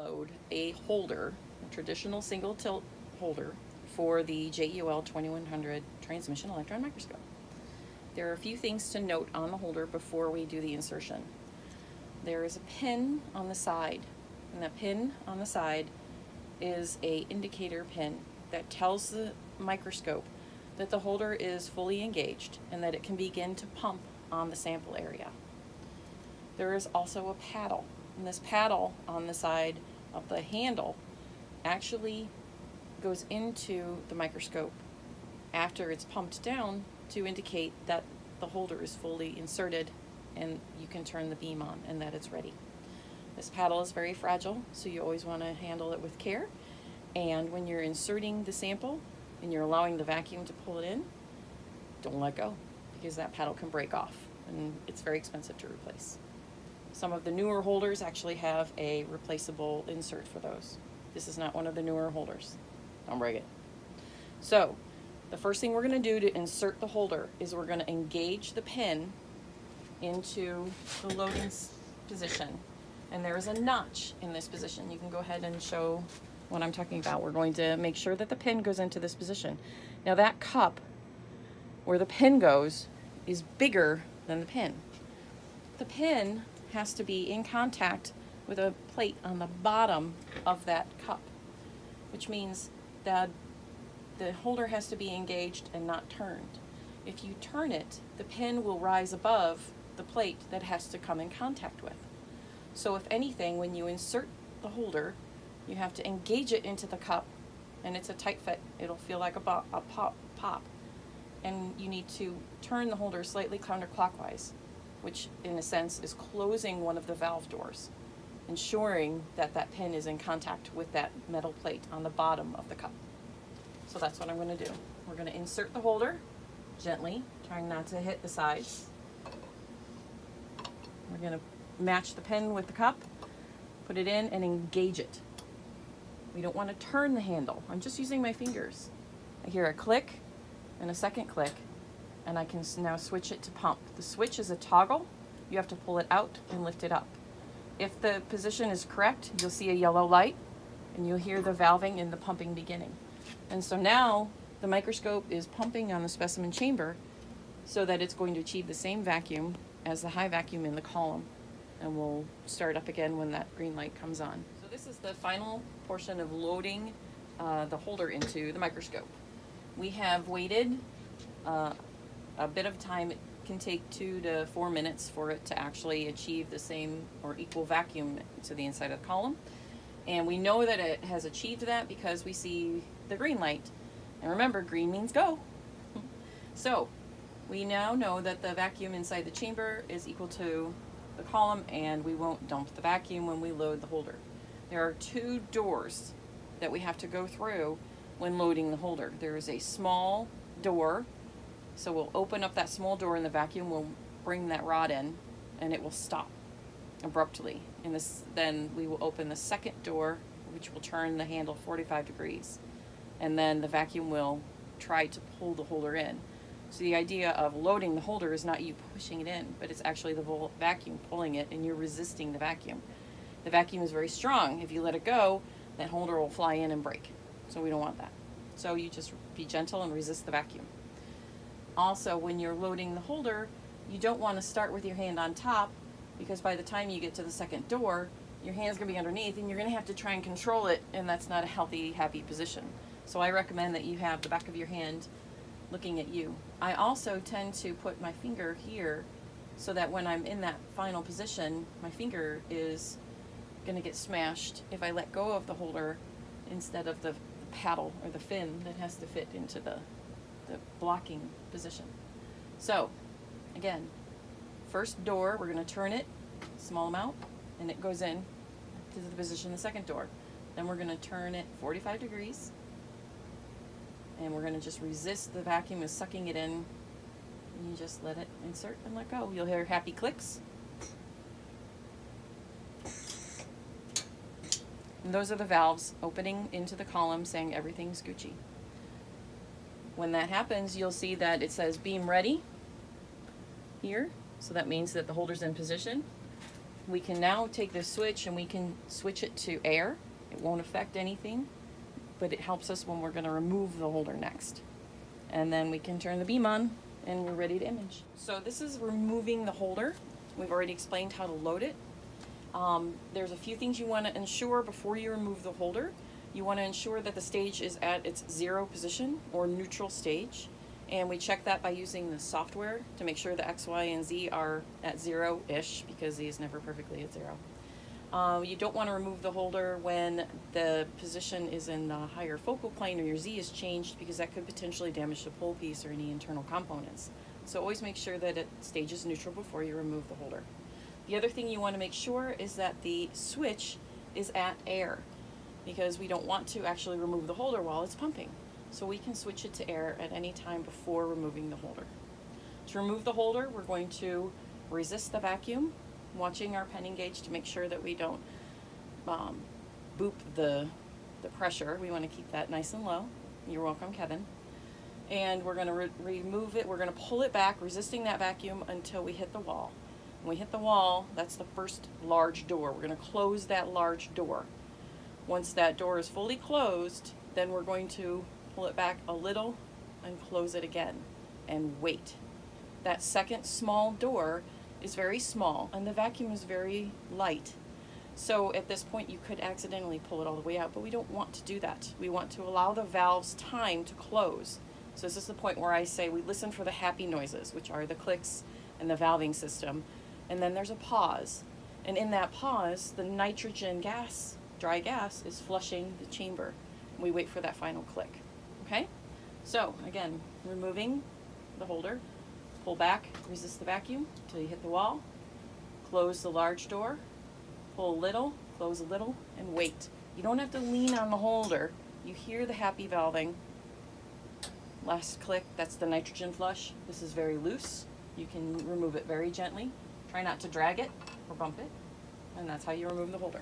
load a holder, a traditional single tilt holder for the JEOL 2100 transmission electron microscope. There are a few things to note on the holder before we do the insertion. There is a pin on the side, and that pin on the side is a indicator pin that tells the microscope that the holder is fully engaged and that it can begin to pump on the sample area. There is also a paddle, and this paddle on the side of the handle actually goes into the microscope after it's pumped down to indicate that the holder is fully inserted and you can turn the beam on and that it's ready. This paddle is very fragile, so you always want to handle it with care. And when you're inserting the sample and you're allowing the vacuum to pull it in, don't let go, because that paddle can break off and it's very expensive to replace. Some of the newer holders actually have a replaceable insert for those. This is not one of the newer holders. Don't break it. So the first thing we're going to do to insert the holder is we're going to engage the pin into the loading position. And there is a notch in this position. You can go ahead and show what I'm talking about. We're going to make sure that the pin goes into this position. Now that cup where the pin goes is bigger than the pin. The pin has to be in contact with a plate on the bottom of that cup, which means that the holder has to be engaged and not turned. If you turn it, the pin will rise above the plate that has to come in contact with. So if anything, when you insert the holder, you have to engage it into the cup, and it's a tight fit. It'll feel like a pop. And you need to turn the holder slightly counterclockwise, which in a sense is closing one of the valve doors, ensuring that that pin is in contact with that metal plate on the bottom of the cup. So that's what I'm going to do. We're going to insert the holder gently, trying not to hit the sides. We're going to match the pin with the cup, put it in, and engage it. We don't want to turn the handle. I'm just using my fingers. I hear a click and a second click, and I can now switch it to pump. The switch is a toggle. You have to pull it out and lift it up. If the position is correct, you'll see a yellow light, and you'll hear the valving and the pumping beginning. And so now the microscope is pumping on the specimen chamber so that it's going to achieve the same vacuum as the high vacuum in the column. And we'll start up again when that green light comes on. So this is the final portion of loading the holder into the microscope. We have waited a bit of time. It can take 2 to 4 minutes for it to actually achieve the same or equal vacuum to the inside of the column. And we know that it has achieved that because we see the green light. And remember, green means go. So we now know that the vacuum inside the chamber is equal to the column, and we won't dump the vacuum when we load the holder. There are 2 doors that we have to go through when loading the holder. There is a small door, so we'll open up that small door and the vacuum will bring that rod in and it will stop abruptly. Then we will open the second door, which will turn the handle 45 degrees, and then the vacuum will try to pull the holder in. So the idea of loading the holder is not you pushing it in, but it's actually the vacuum pulling it, and you're resisting the vacuum. The vacuum is very strong. If you let it go, that holder will fly in and break. So we don't want that. So you just be gentle and resist the vacuum. Also, when you're loading the holder, you don't want to start with your hand on top, because by the time you get to the second door, your hand's going to be underneath and you're going to have to try and control it, and that's not a healthy, happy position. So I recommend that you have the back of your hand looking at you. I also tend to put my finger here so that when I'm in that final position, my finger is going to get smashed if I let go of the holder instead of the paddle or the fin that has to fit into the blocking position. So again, first door, we're going to turn it small amount and it goes in to the position of the second door. Then we're going to turn it 45 degrees. And we're going to just resist the vacuum is sucking it in, and you just let it insert and let go. You'll hear happy clicks. And those are the valves opening into the column saying everything's Gucci. When that happens, you'll see that it says beam ready here. So that means that the holder's in position. we can now take this switch and we can switch it to air. It won't affect anything, but it helps us when we're going to remove the holder next. And then we can turn the beam on and we're ready to image. So this is removing the holder. We've already explained how to load it. There's a few things you want to ensure before you remove the holder. You want to ensure that the stage is at its 0 position or neutral stage. And we check that by using the software to make sure the X, Y, and Z are at 0-ish, because Z is never perfectly at 0. You don't want to remove the holder when the position is in the higher focal plane or your Z is changed, because that could potentially damage the pole piece or any internal components. So always make sure that it stages neutral before you remove the holder. The other thing you want to make sure is that the switch is at air, because we don't want to actually remove the holder while it's pumping. So we can switch it to air at any time before removing the holder. To remove the holder, we're going to resist the vacuum, watching our penning gauge to make sure that we don't boop the pressure. We want to keep that nice and low. You're welcome, Kevin. And we're going to remove it. We're going to pull it back, resisting that vacuum until we hit the wall. When we hit the wall, that's the first large door. We're going to close that large door. Once that door is fully closed, then we're going to pull it back a little and close it again and wait. That second small door is very small and the vacuum is very light. So at this point you could accidentally pull it all the way out, but we don't want to do that. We want to allow the valves time to close. So this is the point where I say we listen for the happy noises, which are the clicks and the valving system. And then there's a pause. And in that pause, the nitrogen gas, dry gas, is flushing the chamber. We wait for that final click. Okay? So again, removing the holder, pull back, resist the vacuum until you hit the wall, close the large door, pull a little, close a little, and wait. You don't have to lean on the holder. You hear the happy valving. Last click, that's the nitrogen flush. This is very loose. You can remove it very gently. Try not to drag it or bump it. And that's how you remove the holder.